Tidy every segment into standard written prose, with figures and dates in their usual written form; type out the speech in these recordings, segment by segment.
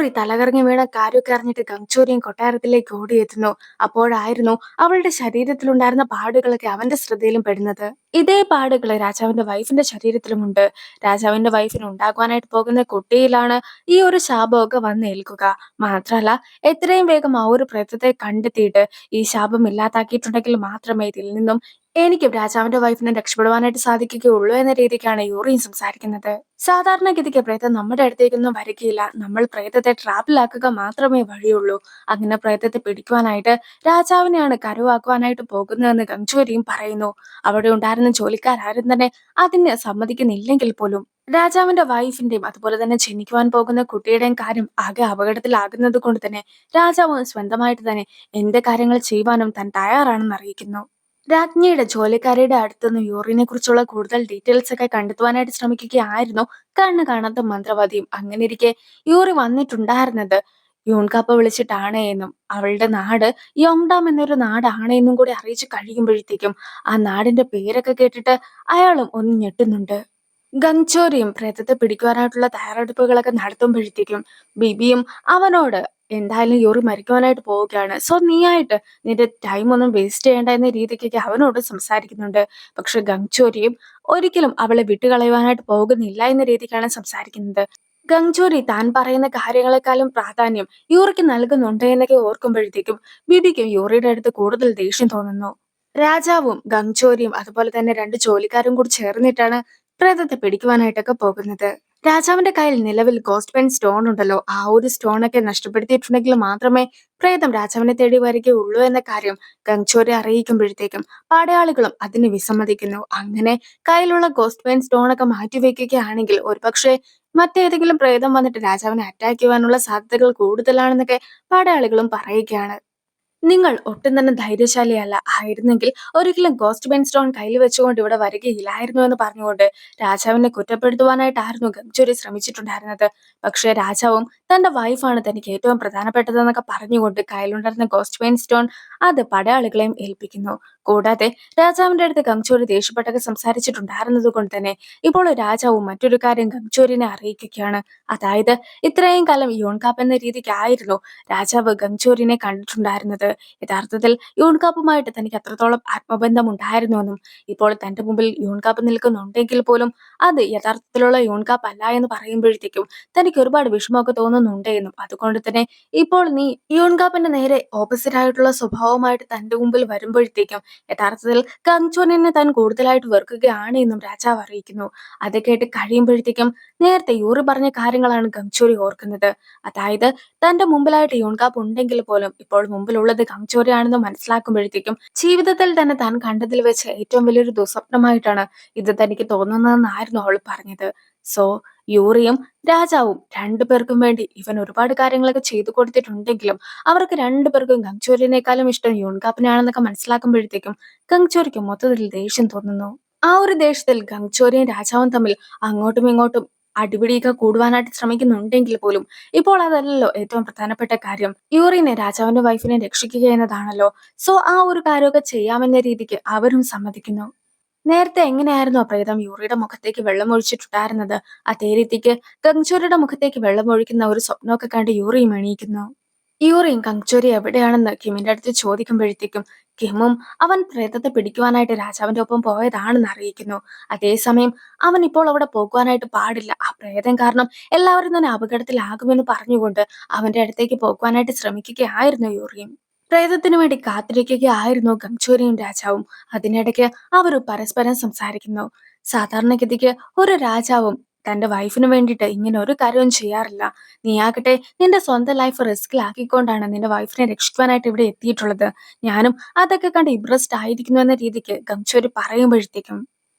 Yuri തലകറങ്ങി വീണ കാര്യമൊക്കെ അറിഞ്ഞിട്ട് ഗംഗച്ചോരിയും കൊട്ടാരത്തിലേക്ക് ഓടിയെത്തുന്നു. അപ്പോഴായിരുന്നു അവളുടെ ശരീരത്തിലുണ്ടായിരുന്ന പാടുകളൊക്കെ അവന്റെ ശ്രദ്ധയിലും പെടുന്നത്. ഇതേ പാടുകൾ രാജാവിന്റെ വൈഫിന്റെ ശരീരത്തിലുമുണ്ട്. രാജാവിന്റെ വൈഫിന് ഉണ്ടാകുവാനായിട്ട് പോകുന്ന കുട്ടിയിലാണ് ഈ ഒരു ശാപമൊക്കെ വന്നേൽക്കുക. മാത്രല്ല, എത്രയും വേഗം ആ ഒരു പ്രേതത്തെ കണ്ടെത്തിയിട്ട് ഈ ശാപം ഇല്ലാതാക്കിയിട്ടുണ്ടെങ്കിൽ മാത്രമേ ഇതിൽ നിന്നും എനിക്കും രാജാവിന്റെ വൈഫിനെ രക്ഷപ്പെടുവാനായിട്ട് സാധിക്കുകയുള്ളൂ എന്ന രീതിക്കാണ് യൂറിയും സംസാരിക്കുന്നത്. സാധാരണഗതിക്ക് പ്രേതം നമ്മുടെ അടുത്തേക്കൊന്നും വരികയില്ല. നമ്മൾ പ്രേതത്തെ ട്രാപ്പിലാക്കുക മാത്രമേ വഴിയുള്ളൂ. അങ്ങനെ പ്രേതത്തെ പിടിക്കുവാനായിട്ട് രാജാവിനെയാണ് കരുവാക്കുവാനായിട്ട് പോകുന്നതെന്ന് ഗംഗോരിയും പറയുന്നു. അവിടെ ഉണ്ടായിരുന്ന ജോലിക്കാരും തന്നെ അതിന് സമ്മതിക്കുന്നില്ലെങ്കിൽ പോലും രാജാവിന്റെ വൈഫിന്റെയും അതുപോലെ തന്നെ ജനിക്കുവാൻ പോകുന്ന കുട്ടിയുടെയും കാര്യം ആകെ അപകടത്തിലാകുന്നത് കൊണ്ട് തന്നെ രാജാവ് സ്വന്തമായിട്ട് തന്നെ എന്ത് കാര്യങ്ങൾ ചെയ്യുവാനും താൻ തയ്യാറാണെന്ന് അറിയിക്കുന്നു. രാജ്ഞിയുടെ ജോലിക്കാരുടെ അടുത്തുനിന്ന് യൂറിനെ കുറിച്ചുള്ള കൂടുതൽ ഡീറ്റെയിൽസ് ഒക്കെ കണ്ടെത്തുവാനായിട്ട് ശ്രമിക്കുകയായിരുന്നു കണ്ണ് കാണാത്ത മന്ത്രവാദിയും. അങ്ങനെ ഇരിക്കെ യൂറി വന്നിട്ടുണ്ടായിരുന്നത് യൂൺകാപ്പ വിളിച്ചിട്ടാണ് എന്നും അവളുടെ നാട് യോങ്ഡാം എന്നൊരു നാടാണ് എന്നും കൂടി അറിയിച്ചു കഴിയുമ്പോഴത്തേക്കും ആ നാടിന്റെ പേരൊക്കെ കേട്ടിട്ട് അയാളും ഒന്ന് ഞെട്ടുന്നുണ്ട്. ഗംഗ്ചോരിയും പ്രേതത്തെ പിടിക്കുവാനായിട്ടുള്ള തയ്യാറെടുപ്പുകളൊക്കെ നടത്തുമ്പോഴത്തേക്കും ബിബിയും അവനോട് എന്തായാലും യൂറി മരിക്കുവാനായിട്ട് പോവുകയാണ്, സോ നീയായിട്ട് നിന്റെ ടൈം ഒന്നും വേസ്റ്റ് ചെയ്യേണ്ട എന്ന രീതിക്കൊക്കെ അവനോട് സംസാരിക്കുന്നുണ്ട്. പക്ഷെ ഗംഗ്ചോരിയും ഒരിക്കലും അവളെ വിട്ടുകളയുവാനായിട്ട് പോകുന്നില്ല എന്ന രീതിക്കാണ് സംസാരിക്കുന്നത്. ഗംഗ്ചോരി താൻ പറയുന്ന കാര്യങ്ങളെക്കാളും പ്രാധാന്യം യൂറിക്ക് നൽകുന്നുണ്ട് എന്നൊക്കെ ഓർക്കുമ്പോഴത്തേക്കും ബിബിക്കും യൂറിയുടെ അടുത്ത് കൂടുതൽ ദേഷ്യം തോന്നുന്നു. രാജാവും ഗംഗ്ചോരിയും അതുപോലെ തന്നെ രണ്ട് ജോലിക്കാരും കൂടി ചേർന്നിട്ടാണ് പ്രേതത്തെ പിടിക്കുവാനായിട്ടൊക്കെ പോകുന്നത്. രാജാവിന്റെ കയ്യിൽ നിലവിൽ ഗോസ്റ്റ് പെൻ സ്റ്റോൺ ഉണ്ടല്ലോ, ആ ഒരു സ്റ്റോണൊക്കെ നഷ്ടപ്പെടുത്തിയിട്ടുണ്ടെങ്കിൽ മാത്രമേ പ്രേതം രാജാവിനെ തേടി വരികയുള്ളൂ എന്ന കാര്യം ഗംഗ്ചോരെ അറിയിക്കുമ്പോഴത്തേക്കും പടയാളികളും അതിന് വിസമ്മതിക്കുന്നു. അങ്ങനെ കയ്യിലുള്ള ഗോസ്റ്റ് പെൻ സ്റ്റോണൊക്കെ മാറ്റിവെക്കുകയാണെങ്കിൽ ഒരുപക്ഷെ മറ്റേതെങ്കിലും പ്രേതം വന്നിട്ട് രാജാവിനെ അറ്റാക്ക് ചെയ്യുവാനുള്ള സാധ്യതകൾ കൂടുതലാണെന്നൊക്കെ പടയാളികളും പറയുകയാണ്. നിങ്ങൾ ഒട്ടും തന്നെ ധൈര്യശാലിയല്ല. ആയിരുന്നെങ്കിൽ ഒരിക്കലും ഗോസ്റ്റ് പെൻ സ്റ്റോൺ കയ്യിൽ വെച്ചുകൊണ്ട് ഇവിടെ വരികയില്ലായിരുന്നു എന്ന് പറഞ്ഞുകൊണ്ട് രാജാവിനെ കുറ്റപ്പെടുത്തുവാനായിട്ടായിരുന്നു ഗംഗ്ചോരി ശ്രമിച്ചിട്ടുണ്ടായിരുന്നത്. പക്ഷെ രാജാവും തന്റെ വൈഫാണ് തനിക്ക് ഏറ്റവും പ്രധാനപ്പെട്ടതെന്നൊക്കെ പറഞ്ഞുകൊണ്ട് കയ്യിലുണ്ടായിരുന്ന ഗോസ്റ്റ് പെൻ സ്റ്റോൺ അത് പടയാളികളെയും ഏൽപ്പിക്കുന്നു. കൂടാതെ രാജാവിന്റെ അടുത്ത് ഗംഗ്ചോരി ദേഷ്യപ്പെട്ടൊക്കെ സംസാരിച്ചിട്ടുണ്ടായിരുന്നത് കൊണ്ട് തന്നെ ഇപ്പോൾ രാജാവും മറ്റൊരു കാര്യം ഗംഗ്ചോരിനെ അറിയിക്കുകയാണ്. അതായത് ഇത്രയും കാലം യോൺകാപ്പ് എന്ന രീതിക്കായിരുന്നു രാജാവ് ഗംഗ്ചോരിനെ കണ്ടിട്ടുണ്ടായിരുന്നത്. യഥാർത്ഥത്തിൽ യൂൺകാപ്പുമായിട്ട് തനിക്ക് അത്രത്തോളം ആത്മബന്ധം ഉണ്ടായിരുന്നുവെന്നും ഇപ്പോൾ തന്റെ മുമ്പിൽ യൂൺകാപ്പ് നിൽക്കുന്നുണ്ടെങ്കിൽ പോലും അത് യഥാർത്ഥത്തിലുള്ള യൂൺകാപ്പ് അല്ല എന്ന് പറയുമ്പോഴത്തേക്കും തനിക്ക് ഒരുപാട് വിഷമമൊക്കെ തോന്നുന്നുണ്ട് എന്നും അതുകൊണ്ട് തന്നെ ഇപ്പോൾ നീ യൂൺകാപ്പിന്റെ നേരെ ഓപ്പോസിറ്റ് ആയിട്ടുള്ള സ്വഭാവമായിട്ട് തന്റെ മുമ്പിൽ വരുമ്പോഴത്തേക്കും യഥാർത്ഥത്തിൽ കങ്ചോനെ താൻ കൂടുതലായിട്ട് വെറുക്കുകയാണ് എന്നും രാജാവ് അറിയിക്കുന്നു. അത് കേട്ട് കഴിയുമ്പോഴത്തേക്കും നേരത്തെ യൂറി പറഞ്ഞ കാര്യങ്ങളാണ് ഗംഗ്ചോരി ഓർക്കുന്നത്. അതായത് തന്റെ മുമ്പിലായിട്ട് യൂൺകാപ്പ് ഉണ്ടെങ്കിൽ പോലും ഇപ്പോൾ മുമ്പിലുള്ളത് ഗംഗ്ചോരിയാണെന്ന് മനസ്സിലാക്കുമ്പോഴത്തേക്കും ജീവിതത്തിൽ തന്നെ താൻ കണ്ടതിൽ വെച്ച് ഏറ്റവും വലിയൊരു ദുസ്വപ്നമായിട്ടാണ് ഇത് തനിക്ക് തോന്നുന്നതെന്നായിരുന്നു അവൾ പറഞ്ഞത്. സോ യൂറിയും രാജാവും രണ്ടുപേർക്കും വേണ്ടി ഇവൻ ഒരുപാട് കാര്യങ്ങളൊക്കെ ചെയ്തു കൊടുത്തിട്ടുണ്ടെങ്കിലും അവർക്ക് രണ്ടുപേർക്കും ഗംഗ്ചോരിനേക്കാളും ഇഷ്ടം യൂൺകാപ്പിനാണെന്നൊക്കെ മനസ്സിലാക്കുമ്പോഴത്തേക്കും ഗംഗ്ചോരിക്ക് മൊത്തത്തിൽ ദേഷ്യം തോന്നുന്നു. ആ ഒരു ദേഷ്യത്തിൽ ഗംഗ്ചോരിയും രാജാവും തമ്മിൽ അങ്ങോട്ടും ഇങ്ങോട്ടും അടിപിടിയൊക്കെ കൂടുവാനായിട്ട് ശ്രമിക്കുന്നുണ്ടെങ്കിൽ പോലും ഇപ്പോൾ അതല്ലല്ലോ ഏറ്റവും പ്രധാനപ്പെട്ട കാര്യം. യൂറിനെ രാജാവിന്റെ വൈഫിനെ രക്ഷിക്കുക എന്നതാണല്ലോ. സോ ആ ഒരു കാര്യമൊക്കെ ചെയ്യാമെന്ന രീതിക്ക് അവരും സമ്മതിക്കുന്നു. നേരത്തെ എങ്ങനെയായിരുന്നു ആ പ്രേതം യൂറിയുടെ മുഖത്തേക്ക് വെള്ളം ഒഴിച്ചിട്ടുണ്ടായിരുന്നത്, അതേ രീതിക്ക് ഗംഗ്ചോരിയുടെ മുഖത്തേക്ക് വെള്ളം ഒഴിക്കുന്ന ഒരു സ്വപ്നമൊക്കെ കണ്ട് യൂറിയും എണീക്കുന്നു. യൂറിയും കങ്ചോരി എവിടെയാണെന്ന് കിമിന്റെ അടുത്ത് ചോദിക്കുമ്പോഴത്തേക്കും കിമും അവൻ പ്രേതത്തെ പിടിക്കുവാനായിട്ട് രാജാവിന്റെ ഒപ്പം പോയതാണെന്ന് അറിയിക്കുന്നു. അതേസമയം അവൻ ഇപ്പോൾ അവിടെ പോകുവാനായിട്ട് പാടില്ല, ആ പ്രേതം കാരണം എല്ലാവരും തന്നെ അപകടത്തിലാകുമെന്ന് പറഞ്ഞുകൊണ്ട് അവന്റെ അടുത്തേക്ക് പോകുവാനായിട്ട് ശ്രമിക്കുകയായിരുന്നു യൂറിയും. പ്രേതത്തിനു വേണ്ടി കാത്തിരിക്കുകയായിരുന്നു ഗംഗ്ചോരിയും രാജാവും. അതിനിടയ്ക്ക് അവർ പരസ്പരം സംസാരിക്കുന്നു. സാധാരണഗതിക്ക് ഒരു രാജാവും തന്റെ വൈഫിന് വേണ്ടിയിട്ട് ഇങ്ങനെ ഒരു കാര്യവും ചെയ്യാറില്ല. നീയാകട്ടെ നിന്റെ സ്വന്തം ലൈഫ് റിസ്കിലാക്കിക്കൊണ്ടാണ് നിന്റെ വൈഫിനെ രക്ഷിക്കുവാനായിട്ട് ഇവിടെ എത്തിയിട്ടുള്ളത്. ഞാനും അതൊക്കെ കണ്ട് ഇംപ്രസ്ഡ് ആയിരിക്കുന്നു എന്ന രീതിക്ക് ഗംഗ്ചോരി പറയുമ്പോഴത്തേക്കും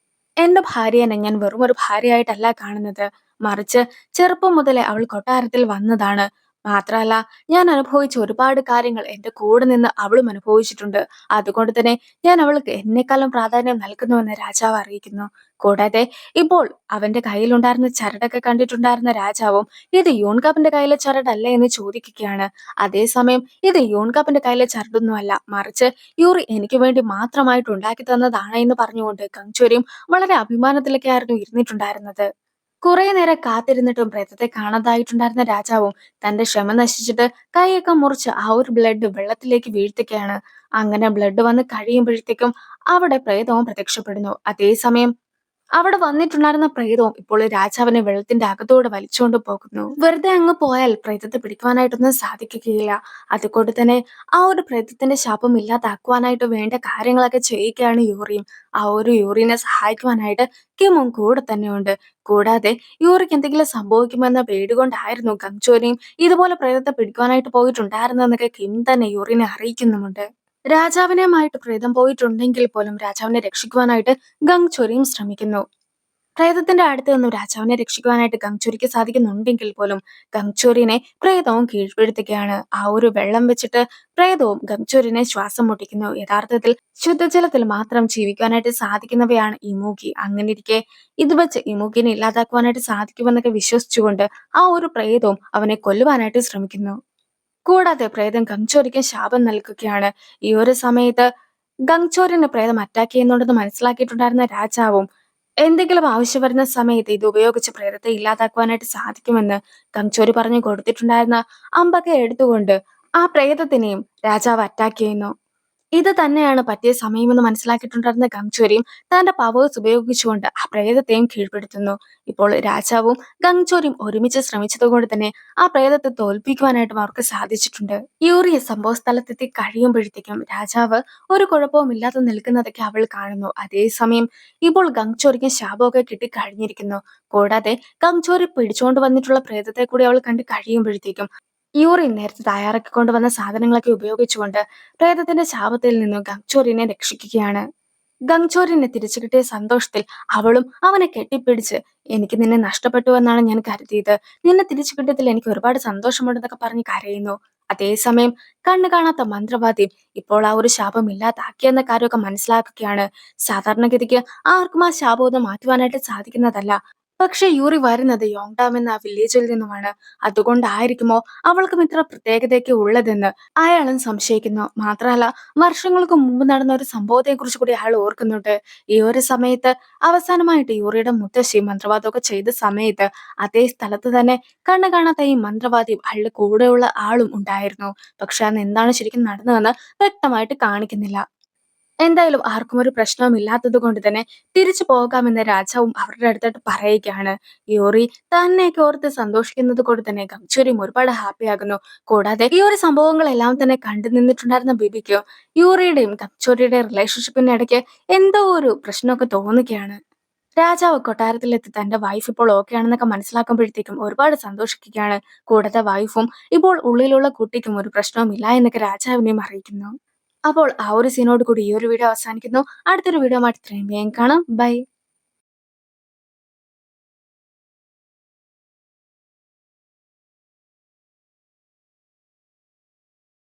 എന്റെ ഭാര്യനെ ഞാൻ വെറും ഒരു ഭാര്യയായിട്ടല്ല കാണുന്നത്, മറിച്ച് ചെറുപ്പം മുതലേ അവൾ കൊട്ടാരത്തിൽ വന്നതാണ്. മാത്രമല്ല, ഞാൻ അനുഭവിച്ച ഒരുപാട് കാര്യങ്ങൾ എന്റെ കൂടെ നിന്ന് അവളും അനുഭവിച്ചിട്ടുണ്ട്. അതുകൊണ്ട് തന്നെ ഞാൻ അവൾക്ക് എന്നെക്കാളും പ്രാധാന്യം നൽകുന്നുവെന്ന് രാജാവ് അറിയിക്കുന്നു. കൂടാതെ ഇപ്പോൾ അവന്റെ കയ്യിലുണ്ടായിരുന്ന ചരടൊക്കെ കണ്ടിട്ടുണ്ടായിരുന്ന രാജാവും ഇത് യൂൺകാപ്പിന്റെ കയ്യിലെ ചരടല്ല എന്ന് ചോദിക്കുകയാണ്. അതേസമയം ഇത് യൂൺകാപ്പിന്റെ കയ്യിലെ ചരടൊന്നുമല്ല, മറിച്ച് യൂറി എനിക്ക് വേണ്ടി മാത്രമായിട്ട് ഉണ്ടാക്കി തന്നതാണ് എന്ന് പറഞ്ഞുകൊണ്ട് ഗംഗ്ചോരിയും വളരെ അഭിമാനത്തിലൊക്കെ ആയിരുന്നു ഇരുന്നിട്ടുണ്ടായിരുന്നത്. കുറെ നേരം കാത്തിരുന്നിട്ടും പ്രേതത്തെ കാണാതായിട്ടുണ്ടായിരുന്ന രാജാവും തന്റെ ക്ഷമ നശിച്ചിട്ട് കൈയൊക്കെ മുറിച്ച് ആ ഒരു ബ്ലഡ് വെള്ളത്തിലേക്ക് വീഴ്ത്തുകയാണ്. അങ്ങനെ ബ്ലഡ് വന്ന് കഴിയുമ്പോഴത്തേക്കും അവിടെ പ്രേതവും പ്രത്യക്ഷപ്പെടുന്നു. അതേസമയം അവിടെ വന്നിട്ടുണ്ടായിരുന്ന പ്രേതവും ഇപ്പോൾ രാജാവിനെ വെള്ളത്തിന്റെ അകത്തൂടെ വലിച്ചുകൊണ്ട് പോകുന്നു. വെറുതെ അങ്ങ് പോയാൽ പ്രേതത്തെ പിടിക്കുവാനായിട്ടൊന്നും സാധിക്കുകയില്ല. അതുകൊണ്ട് തന്നെ ആ ഒരു പ്രേതത്തിന്റെ ശാപം ഇല്ലാതാക്കുവാനായിട്ട് വേണ്ട കാര്യങ്ങളൊക്കെ ചെയ്യുകയാണ് യൂറിയും. ആ ഒരു യൂറിനെ സഹായിക്കുവാനായിട്ട് കിമും കൂടെ തന്നെയുണ്ട്. കൂടാതെ യൂറിക്ക് എന്തെങ്കിലും സംഭവിക്കുമെന്ന പേടി കൊണ്ടായിരുന്നു ഗംചോരിയും ഇതുപോലെ പ്രേതത്തെ പിടിക്കുവാനായിട്ട് പോയിട്ടുണ്ടായിരുന്നെന്നൊക്കെ കിം തന്നെ യൂറിനെ അറിയിക്കുന്നുമുണ്ട്. രാജാവിനെയുമായിട്ട് പ്രേതം പോയിട്ടുണ്ടെങ്കിൽ പോലും രാജാവിനെ രക്ഷിക്കുവാനായിട്ട് ഗംഗ്ചോരിയും ശ്രമിക്കുന്നു. പ്രേതത്തിന്റെ അടുത്ത് നിന്നും രാജാവിനെ രക്ഷിക്കുവാനായിട്ട് ഗംഗ്ചോരിക്ക് സാധിക്കുന്നുണ്ടെങ്കിൽ പോലും ഗംഗ്ചോരിനെ പ്രേതവും കീഴ്പ്പെടുത്തുകയാണ്. ആ ഒരു വെള്ളം വെച്ചിട്ട് പ്രേതവും ഗംഗ്ചോരിനെ ശ്വാസം മുട്ടിക്കുന്നു. യഥാർത്ഥത്തിൽ ശുദ്ധജലത്തിൽ മാത്രം ജീവിക്കാനായിട്ട് സാധിക്കുന്നവയാണ് ഇമൂഗി. അങ്ങനെ ഇരിക്കെ ഇത് വെച്ച് ഇമൂഗിനെ ഇല്ലാതാക്കുവാനായിട്ട് സാധിക്കുമെന്നൊക്കെ വിശ്വസിച്ചുകൊണ്ട് ആ ഒരു പ്രേതവും അവനെ കൊല്ലുവാനായിട്ട് ശ്രമിക്കുന്നു. കൂടാതെ പ്രേതം ഗംഗ്ചോരിക്ക് ശാപം നൽകുകയാണ്. ഈ ഒരു സമയത്ത് ഗംഗ്ചോരിനെ പ്രേതം അറ്റാക്ക് ചെയ്യുന്നുണ്ടെന്ന് മനസ്സിലാക്കിയിട്ടുണ്ടായിരുന്ന രാജാവും എന്തെങ്കിലും ആവശ്യം വരുന്ന സമയത്ത് ഇത് ഉപയോഗിച്ച് പ്രേതത്തെ ഇല്ലാതാക്കുവാനായിട്ട് സാധിക്കുമെന്ന് ഗംഗ്ചോരി പറഞ്ഞു കൊടുത്തിട്ടുണ്ടായിരുന്ന അമ്പൊക്കെ എടുത്തുകൊണ്ട് ആ പ്രേതത്തിനെയും രാജാവ് അറ്റാക്ക് ചെയ്യുന്നു. ഇത് തന്നെയാണ് പറ്റിയ സമയമെന്ന് മനസ്സിലാക്കിയിട്ടുണ്ടായിരുന്ന ഗംഗ്ചോരിയും തന്റെ പവേഴ്സ് ഉപയോഗിച്ചുകൊണ്ട് ആ പ്രേതത്തെയും കീഴ്പ്പെടുത്തുന്നു. ഇപ്പോൾ രാജാവും ഗംഗ്ചോരിയും ഒരുമിച്ച് ശ്രമിച്ചതുകൊണ്ട് തന്നെ ആ പ്രേതത്തെ തോൽപ്പിക്കുവാനായിട്ടും അവർക്ക് സാധിച്ചിട്ടുണ്ട്. യൂറിയ സംഭവ സ്ഥലത്തെത്തി കഴിയുമ്പോഴത്തേക്കും രാജാവ് ഒരു കുഴപ്പവും ഇല്ലാതെ നിൽക്കുന്നതൊക്കെ അവൾ കാണുന്നു. അതേസമയം ഇപ്പോൾ ഗംഗ്ചോരിക്ക് ശാപമൊക്കെ കിട്ടി കഴിഞ്ഞിരിക്കുന്നു. കൂടാതെ ഗംഗ്ചോരി പിടിച്ചുകൊണ്ട് വന്നിട്ടുള്ള പ്രേതത്തെ കൂടി അവൾ കണ്ട് കഴിയുമ്പോഴത്തേക്കും യൂറിൻ നേരത്തെ തയ്യാറാക്കിക്കൊണ്ടുവന്ന സാധനങ്ങളൊക്കെ ഉപയോഗിച്ചുകൊണ്ട് പ്രേതത്തിന്റെ ശാപത്തിൽ നിന്നും ഗംഗ്ചോരിനെ രക്ഷിക്കുകയാണ്. ഗംഗ്ചോരിനെ തിരിച്ചു കിട്ടിയ സന്തോഷത്തിൽ അവളും അവനെ കെട്ടിപ്പിടിച്ച് എനിക്ക് നിന്നെ നഷ്ടപ്പെട്ടു എന്നാണ് ഞാൻ കരുതിയത്. നിന്നെ തിരിച്ചു കിട്ടിയതിൽ എനിക്ക് ഒരുപാട് സന്തോഷമുണ്ടെന്നൊക്കെ പറഞ്ഞ് കരയുന്നു. അതേസമയം കണ്ണു കാണാത്ത മന്ത്രവാദിയും ഇപ്പോൾ ആ ഒരു ശാപം ഇല്ലാതാക്കിയെന്ന കാര്യമൊക്കെ മനസ്സിലാക്കുകയാണ്. സാധാരണഗതിക്ക് ആർക്കും ആ ശാപം ഒന്ന് മാറ്റുവാനായിട്ട് സാധിക്കുന്നതല്ല. പക്ഷെ യൂറി വരുന്നത് യോങ്ഡാം എന്ന ആ വില്ലേജിൽ നിന്നുമാണ്. അതുകൊണ്ടായിരിക്കുമോ അവൾക്കും ഇത്ര പ്രത്യേകതയൊക്കെ ഉള്ളതെന്ന് അയാളും സംശയിക്കുന്നു. മാത്രമല്ല വർഷങ്ങൾക്ക് മുമ്പ് നടന്ന ഒരു സംഭവത്തെ കുറിച്ച് കൂടി അയാൾ ഓർക്കുന്നുണ്ട്. ഈ ഒരു സമയത്ത് അവസാനമായിട്ട് യൂറിയുടെ മുത്തശ്ശി മന്ത്രവാദമൊക്കെ ചെയ്ത സമയത്ത് അതേ സ്ഥലത്ത് തന്നെ കണ്ണു കാണാത്ത ഈ മന്ത്രവാദിയും അയാളുടെ കൂടെയുള്ള ആളും ഉണ്ടായിരുന്നു. പക്ഷെ അന്ന് എന്താണ് ശരിക്കും നടന്നതെന്ന് വ്യക്തമായിട്ട് കാണിക്കുന്നില്ല. എന്തായാലും ആർക്കും ഒരു പ്രശ്നവും ഇല്ലാത്തത് കൊണ്ട് തന്നെ തിരിച്ചു പോകാമെന്ന് രാജാവും അവരുടെ അടുത്തായിട്ട് പറയുകയാണ്. യൂറി തന്നെയൊക്കെ ഓർത്ത് സന്തോഷിക്കുന്നത് കൊണ്ട് തന്നെ ഗംഗ്ചോരിയും ഒരുപാട് ഹാപ്പി ആകുന്നു. കൂടാതെ ഈ ഒരു സംഭവങ്ങളെല്ലാം തന്നെ കണ്ടു നിന്നിട്ടുണ്ടായിരുന്ന ബിബിക്ക് യൂറിയുടെയും ഗംഗ്ചോരിയുടെയും റിലേഷൻഷിപ്പിന്റെ ഇടയ്ക്ക് എന്തോ ഒരു പ്രശ്നമൊക്കെ തോന്നുകയാണ്. രാജാവ് കൊട്ടാരത്തിലെത്തി തന്റെ വൈഫ് ഇപ്പോൾ ഓക്കെ ആണെന്നൊക്കെ മനസ്സിലാക്കുമ്പോഴത്തേക്കും ഒരുപാട് സന്തോഷിക്കുകയാണ്. കൂടാതെ വൈഫും ഇപ്പോൾ ഉള്ളിലുള്ള കുട്ടിക്കും ഒരു പ്രശ്നവും ഇല്ല എന്നൊക്കെ രാജാവിനെയും അറിയിക്കുന്നു. അപ്പോൾ ആ ഒരു സീനോട് കൂടി ഈ ഒരു വീഡിയോ അവസാനിക്കുന്നു. അടുത്തൊരു വീഡിയോ ആയിട്ട് ഇത്രയും വേഗം കാണാം. ബൈ.